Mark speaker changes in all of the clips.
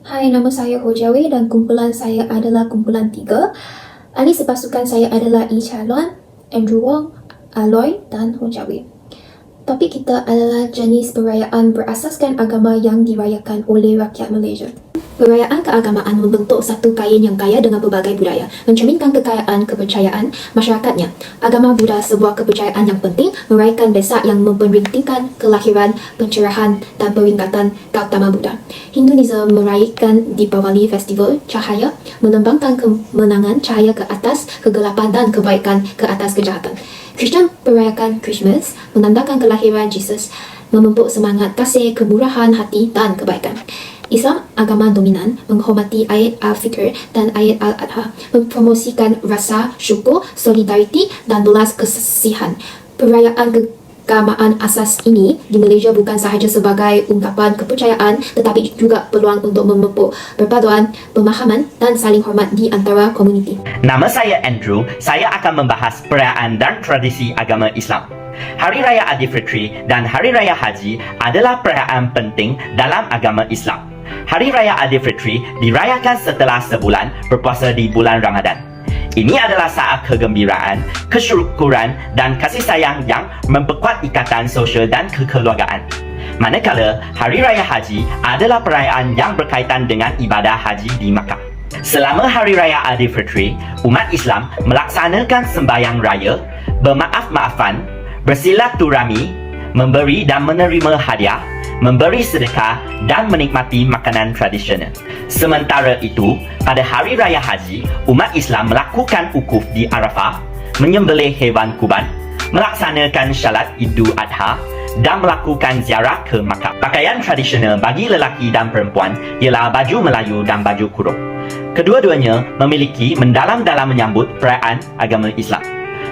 Speaker 1: Hai, nama saya Ho Jiawei dan kumpulan saya adalah kumpulan 3. Ahli sepasukan saya adalah Yi Chia Luan, Andrew Wong, Aloy dan Ho Jiawei. Topik kita adalah jenis perayaan berasaskan agama yang dirayakan oleh rakyat Malaysia. Perayaan keagamaan membentuk satu kain yang kaya dengan pelbagai budaya, mencerminkan kekayaan kepercayaan masyarakatnya. Agama Buddha sebuah kepercayaan yang penting, merayakan Vesak yang memperingtingkan kelahiran, pencerahan dan peringatan Gautama Buddha. Hinduism merayakan Deepavali Festival cahaya, melambangkan kemenangan cahaya ke atas kegelapan dan kebaikan ke atas kejahatan. Kristian merayakan Christmas, menandakan kelahiran Jesus, memupuk semangat kasih, kemurahan hati dan kebaikan. Islam, agama dominan, menghormati ayat Al-Fitr dan ayat Al-Adha, mempromosikan rasa syukur, solidariti dan belas kasihan. Perayaan keagamaan asas ini di Malaysia bukan sahaja sebagai ungkapan kepercayaan tetapi juga peluang untuk memupuk perpaduan, pemahaman dan saling hormat di antara komuniti.
Speaker 2: Nama saya Andrew, saya akan membahas perayaan dan tradisi agama Islam. Hari Raya Aidilfitri dan Hari Raya Haji adalah perayaan penting dalam agama Islam. Hari Raya Aidilfitri dirayakan setelah sebulan berpuasa di bulan Ramadan. Ini adalah saat kegembiraan, kesyukuran dan kasih sayang yang memperkuat ikatan sosial dan kekeluargaan. Manakala Hari Raya Haji adalah perayaan yang berkaitan dengan ibadah haji di Makkah. Selama Hari Raya Aidilfitri, umat Islam melaksanakan sembahyang raya, bermaaf-maafan, bersilaturahmi, memberi dan menerima hadiah, memberi sedekah dan menikmati makanan tradisional. Sementara itu, pada Hari Raya Haji, umat Islam melakukan wukuf di Arafah, menyembelih hewan kurban, melaksanakan syalat Idul Adha dan melakukan ziarah ke Makkah. Pakaian tradisional bagi lelaki dan perempuan ialah baju Melayu dan baju kurung. Kedua-duanya memiliki mendalam dalam menyambut perayaan agama Islam.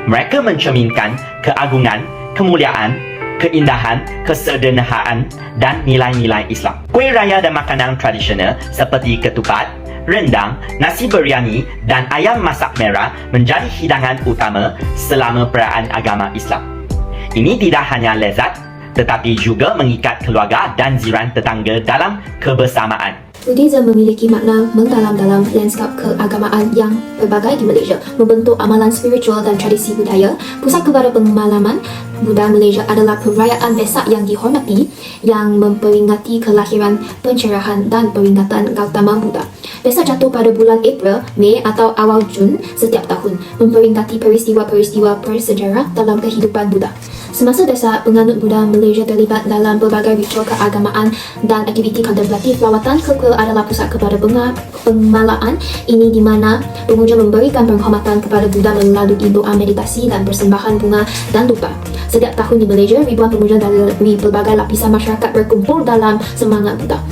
Speaker 2: Mereka mencerminkan keagungan, kemuliaan, keindahan, kesederhanaan dan nilai-nilai Islam. Kuih raya dan makanan tradisional seperti ketupat, rendang, nasi biryani dan ayam masak merah menjadi hidangan utama selama perayaan agama Islam. Ini tidak hanya lezat tetapi juga mengikat keluarga dan jiran tetangga dalam kebersamaan.
Speaker 1: Buddhism memiliki makna mendalam dalam lanskap keagamaan yang berbagai di Malaysia, membentuk amalan spiritual dan tradisi budaya. Pusat kepada pengalaman Buddha Malaysia adalah perayaan Vesak yang dihormati, yang memperingati kelahiran, pencerahan dan peringatan Gautama Buddha. Vesak jatuh pada bulan April, Mei atau awal Jun setiap tahun, memperingati peristiwa-peristiwa bersejarah dalam kehidupan Buddha. Semasa Vesak, penganut Buddha Malaysia terlibat dalam berbagai ritual keagamaan dan aktiviti kontemplatif. Lawatan ke kuil adalah pusat kepada pengmalaan ini di mana pengunjung memberikan penghormatan kepada Buddha melalui doa, meditasi dan persembahan bunga dan dupa. Setiap tahun di Malaysia, ribuan pengunjung dari berbagai lapisan masyarakat berkumpul dalam semangat Buddha.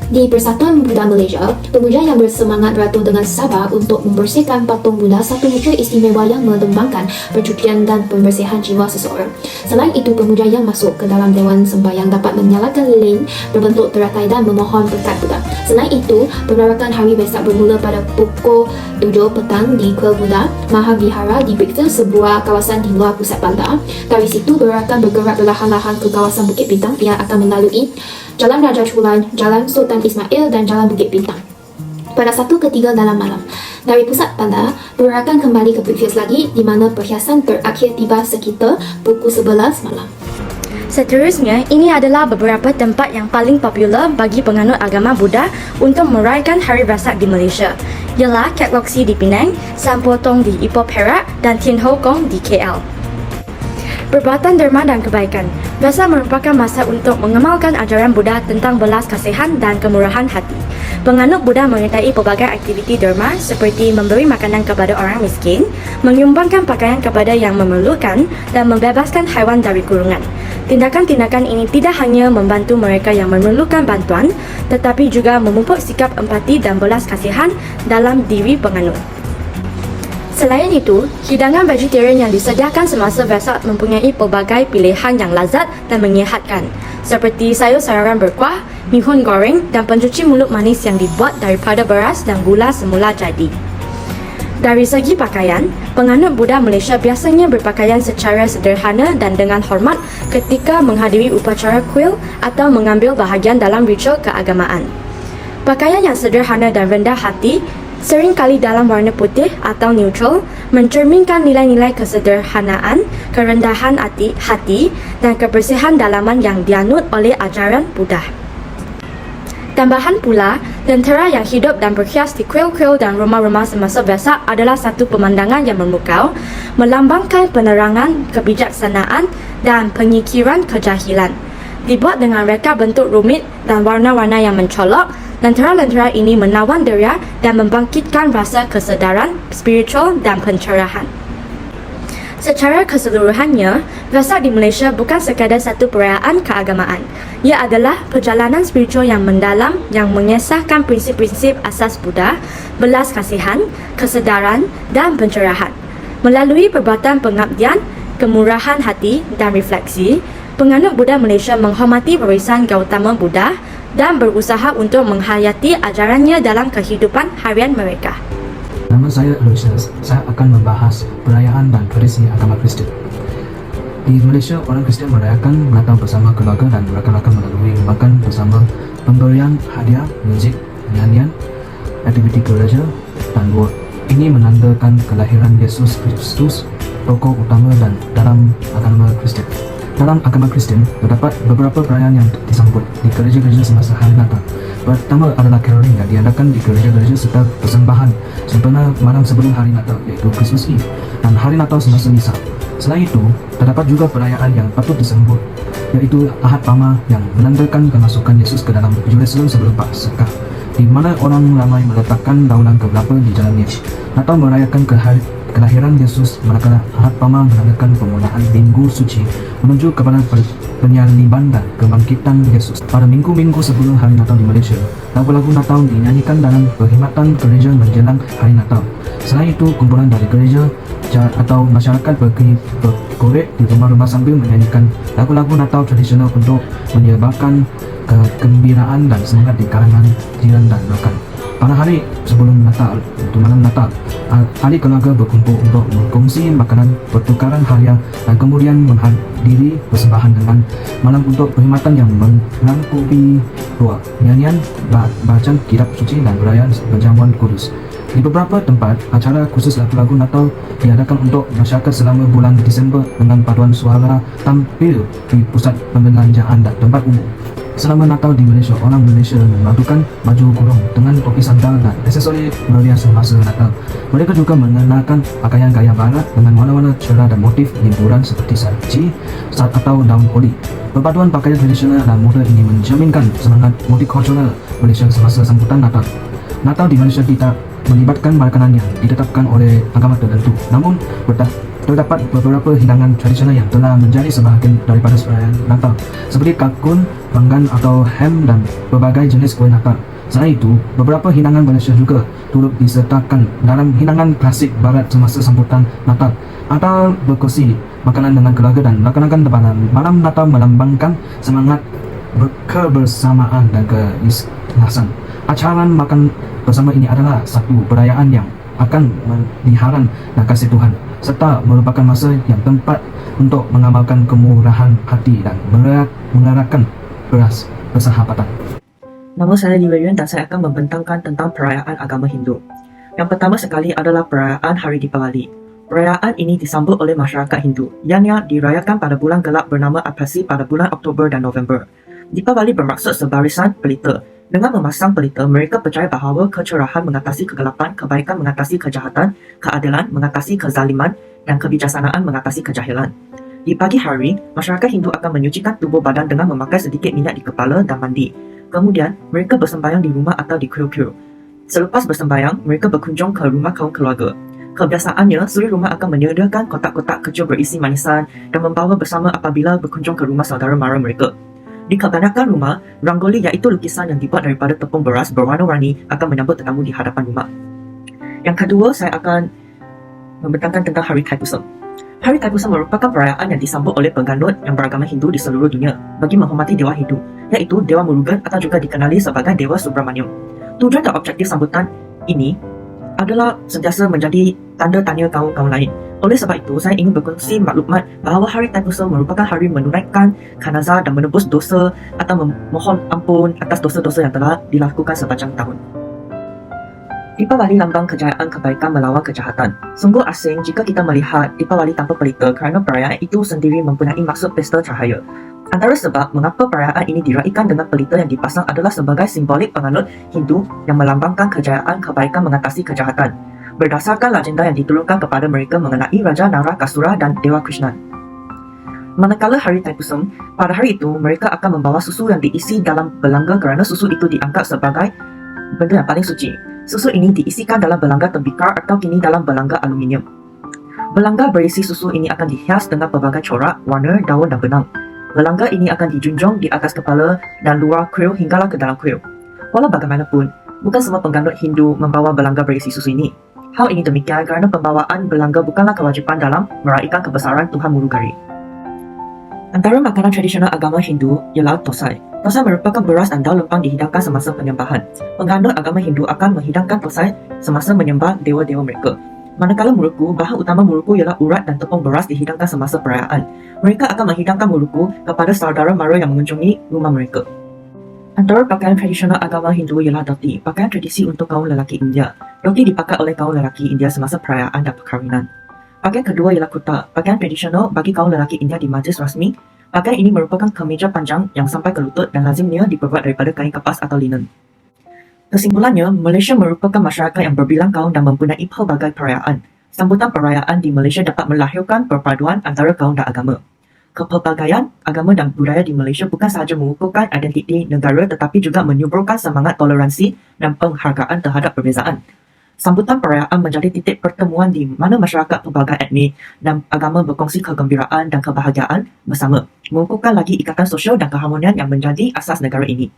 Speaker 1: Di Persatuan Buddha Malaysia, pengunjung yang bersemangat beratur dengan sabar untuk membersihkan patung Buddha, satu wujud istimewa yang melambangkan percucian dan pembersihan jiwa seseorang. Selain itu, pengunjung yang masuk ke dalam dewan sembahyang dapat menyalakan lilin berbentuk teratai dan memohon berkat Buddha. Selain itu, perayaan Hari Vesak bermula pada pukul 7 petang di Kuil Buddha Mahavihara di Brickfield, sebuah kawasan di luar pusat bandar. Dari situ, perayaan bergerak perlahan-lahan ke kawasan Bukit Bintang yang akan melalui Jalan Raja Chulan, Jalan Sultan Ismail dan Jalan Bukit Bintang pada 1 ke 3 dalam malam. Dari pusat bandar, perayaan kembali ke Brickfields lagi di mana perhiasan terakhir tiba sekitar pukul 11 malam.
Speaker 3: Seterusnya, ini adalah beberapa tempat yang paling popular bagi penganut agama Buddha untuk merayakan Hari Vesak di Malaysia, ialah Cat Lok Si di Penang, San Potong di Ipoh Perak dan Tin Ho Kong di KL. Perbuatan derma dan kebaikan. Vesak merupakan masa untuk mengamalkan ajaran Buddha tentang belas kasihan dan kemurahan hati. Penganut Buddha menyertai pelbagai aktiviti derma seperti memberi makanan kepada orang miskin, menyumbangkan pakaian kepada yang memerlukan dan membebaskan haiwan dari kurungan. Tindakan-tindakan ini tidak hanya membantu mereka yang memerlukan bantuan, tetapi juga memupuk sikap empati dan belas kasihan dalam diri penganut. Selain itu, hidangan vegetarian yang disediakan semasa Vesak mempunyai pelbagai pilihan yang lazat dan menyihatkan, seperti sayur-sayuran berkuah, mihun goreng dan pencuci mulut manis yang dibuat daripada beras dan gula semula jadi. Dari segi pakaian, penganut Buddha Malaysia biasanya berpakaian secara sederhana dan dengan hormat ketika menghadiri upacara kuil atau mengambil bahagian dalam ritual keagamaan. Pakaian yang sederhana dan rendah hati, seringkali dalam warna putih atau neutral, mencerminkan nilai-nilai kesederhanaan, kerendahan hati, dan kebersihan dalaman yang dianut oleh ajaran Buddha. Tambahan pula, lentera yang hidup dan berhias di kuil-kuil dan rumah-rumah semasa Vesak adalah satu pemandangan yang memukau, melambangkan penerangan, kebijaksanaan dan penyikiran kejahilan. Dibuat dengan reka bentuk rumit dan warna-warna yang mencolok, lentera-lentera ini menawan deria dan membangkitkan rasa kesedaran, spiritual dan pencerahan. Secara keseluruhannya, Vesak di Malaysia bukan sekadar satu perayaan keagamaan. Ia adalah perjalanan spiritual yang mendalam yang mengesahkan prinsip-prinsip asas Buddha, belas kasihan, kesedaran dan pencerahan. Melalui perbuatan pengabdian, kemurahan hati dan refleksi, penganut Buddha Malaysia menghormati warisan Gautama Buddha dan berusaha untuk menghayati ajarannya dalam kehidupan harian mereka.
Speaker 4: Nama saya Aloysius. Saya akan membahas perayaan dan tradisi agama Kristian. Di Malaysia, orang Kristian merayakan Natal bersama keluarga dan rakan-rakan melalui makan bersama, pemberian hadiah, muzik, nyanyian, aktiviti gereja dan doa. Ini menandakan kelahiran Yesus Kristus, tokoh utama dan dalam agama Kristian. Dalam agama Kristian, terdapat beberapa perayaan yang disambut di gereja-gereja semasa hari Natal. Pertama adalah caroling yang diadakan di gereja-gereja serta persembahan sempena malam sebelum hari Natal, iaitu Christmas Eve, dan hari Natal semasa misa. Selain itu, terdapat juga perayaan yang patut disambut, yaitu Ahad Pama yang menandakan kemasukan Yesus ke dalam Yerusalem sebelum Paskah, di mana orang ramai meletakkan daunan kelapa di jalannya. Natal merayakan kelahiran Yesus, manakala Ahad Pama menandakan permulaan Minggu Suci menuju kepada penyaliban dan kebangkitan Yesus. Pada minggu-minggu sebelum hari Natal di Malaysia, lagu-lagu Natal dinyanyikan dalam perkhidmatan gereja menjelang hari Natal. Selain itu, kumpulan dari gereja atau masyarakat berkorek di rumah-rumah sambil menyanyikan lagu-lagu Natal tradisional untuk menyebabkan kegembiraan dan semangat di kalangan jiran dan rakan. Pada hari sebelum Natal, untuk malam Natal, ahli keluarga berkumpul untuk berkongsi makanan, pertukaran hadiah dan kemudian menghadiri persembahan dengan malam untuk perkhidmatan yang melengkapi doa, nyanyian, bacaan kitab suci dan perayaan perjamuan kudus. Di beberapa tempat, acara khusus lagu-lagu Natal diadakan untuk masyarakat selama bulan Disember dengan paduan suara tampil di pusat perbelanjaan dan tempat umum. Selama Natal di Malaysia, orang Malaysia memadukan baju kurung dengan topi sandal dan aksesori meriah semasa Natal. Mereka juga mengenakan pakaian gaya barat dengan warna-warna cerah dan motif hiburan seperti salji atau daun koli. Perpaduan pakaian tradisional dan moda ini mencerminkan semangat multikultural Malaysia semasa sambutan Natal. Natal di Malaysia tidak melibatkan makanan yang ditetapkan oleh agama tertentu, namun terdapat beberapa hidangan tradisional yang telah menjadi sebahagian daripada perayaan Natal, seperti kalkun, panggan atau ham dan berbagai jenis kuih Natal. Selain itu, beberapa hidangan Malaysia juga turut disertakan dalam hidangan klasik barat semasa sambutan Natal. Atau berkongsi makanan dengan keluarga dan rakan-rakan pada malam Natal melambangkan semangat kebersamaan dan keikhlasan. Acara makan bersama ini adalah satu perayaan yang akan meliharan dan kasih Tuhan, serta merupakan masa yang tepat untuk mengamalkan kemurahan hati dan mengarahkan beras persahabatan.
Speaker 5: Nama saya Li Weiyuan dan saya akan membentangkan tentang perayaan agama Hindu. Yang pertama sekali adalah perayaan Hari Deepavali. Perayaan ini disambut oleh masyarakat Hindu, ianya dirayakan pada bulan gelap bernama Apasi pada bulan Oktober dan November. Deepavali bermaksud sebarisan pelita. Dengan memasang pelita, mereka percaya bahawa kecerahan mengatasi kegelapan, kebaikan mengatasi kejahatan, keadilan mengatasi kezaliman, dan kebijaksanaan mengatasi kejahilan. Di pagi hari, masyarakat Hindu akan menyucikan tubuh badan dengan memakai sedikit minyak di kepala dan mandi. Kemudian, mereka bersembahyang di rumah atau di kuil-kuil. Selepas bersembahyang, mereka berkunjung ke rumah kaum keluarga. Kebiasaannya, suri rumah akan menyediakan kotak-kotak kecil berisi manisan dan membawa bersama apabila berkunjung ke rumah saudara mara mereka. Di kebanyakan rumah, rangoli iaitu lukisan yang dibuat daripada tepung beras berwarna-warni akan menyambut tetamu di hadapan rumah. Yang kedua, saya akan membentangkan tentang Hari Thaipusam. Hari Thaipusam merupakan perayaan yang disambut oleh penganut yang beragama Hindu di seluruh dunia bagi menghormati Dewa Hindu, iaitu Dewa Murugan atau juga dikenali sebagai Dewa Subramaniam. Tujuan dan objektif sambutan ini adalah sentiasa menjadi tanda tanya kaum-kaum lain Oleh sebab itu, saya ingin berkongsi maklumat bahawa Hari Thaipusam merupakan hari menunaikan khanazah dan menebus dosa atau memohon ampun atas dosa-dosa yang telah dilakukan sepanjang tahun. Deepawali lambang kejayaan kebaikan melawan kejahatan. Sungguh asing jika kita melihat Deepawali tanpa pelita kerana perayaan itu sendiri mempunyai maksud pesta cahaya. Antara sebab mengapa perayaan ini diraikan dengan pelita yang dipasang adalah sebagai simbolik penganut Hindu yang melambangkan kejayaan kebaikan mengatasi kejahatan, berdasarkan legenda yang diturunkan kepada mereka mengenai Raja Narakasura dan Dewa Krishna. Manakala Hari Thaipusam, pada hari itu mereka akan membawa susu yang diisi dalam belanga kerana susu itu dianggap sebagai benda yang paling suci. Susu ini diisikan dalam belanga tembikar atau kini dalam belanga aluminium. Belanga berisi susu ini akan dihias dengan pelbagai corak, warna, daun dan benang. Belanga ini akan dijunjung di atas kepala dan luar kuil hinggalah ke dalam kuil. Walau bagaimanapun, bukan semua pengganut Hindu membawa belanga berisi susu ini. Hal ini demikian kerana pembawaan belanga bukanlah kewajipan dalam meraihkan kebesaran Tuhan Murugari. Antara makanan tradisional agama Hindu ialah tosai. Tosai merupakan beras dan daun lempang dihidangkan semasa penyembahan. Pengganut agama Hindu akan menghidangkan tosai semasa menyembah dewa-dewa mereka. Manakala muruku, bahan utama muruku ialah urat dan tepung beras dihidangkan semasa perayaan. Mereka akan menghidangkan muruku kepada saudara mara yang mengunjungi rumah mereka. Antara pakaian tradisional agama Hindu ialah dhoti, pakaian tradisi untuk kaum lelaki India. Dhoti dipakai oleh kaum lelaki India semasa perayaan dan perkahwinan. Pakaian kedua ialah kurta, pakaian tradisional bagi kaum lelaki India di majlis rasmi. Pakaian ini merupakan kemeja panjang yang sampai ke lutut dan lazimnya diperbuat daripada kain kapas atau linen. Kesimpulannya, Malaysia merupakan masyarakat yang berbilang kaum dan mempunyai pelbagai perayaan. Sambutan perayaan di Malaysia dapat melahirkan perpaduan antara kaum dan agama. Kepelbagaian agama dan budaya di Malaysia bukan sahaja mengukuhkan identiti negara tetapi juga menyuburkan semangat toleransi dan penghargaan terhadap perbezaan. Sambutan perayaan menjadi titik pertemuan di mana masyarakat pelbagai etnik dan agama berkongsi kegembiraan dan kebahagiaan bersama, mengukuhkan lagi ikatan sosial dan keharmonian yang menjadi asas negara ini.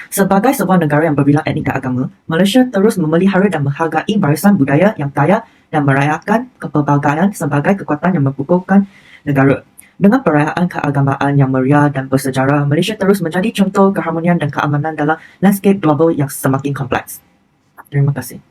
Speaker 5: Sebagai sebuah negara yang berbilang etnik dan agama, Malaysia terus memelihara dan menghargai barisan budaya yang kaya dan merayakan kepelbagaian sebagai kekuatan yang mengukuhkan negara. Dengan perayaan keagamaan yang meriah dan bersejarah, Malaysia terus menjadi contoh keharmonian dan keamanan dalam landscape global yang semakin kompleks. Terima kasih.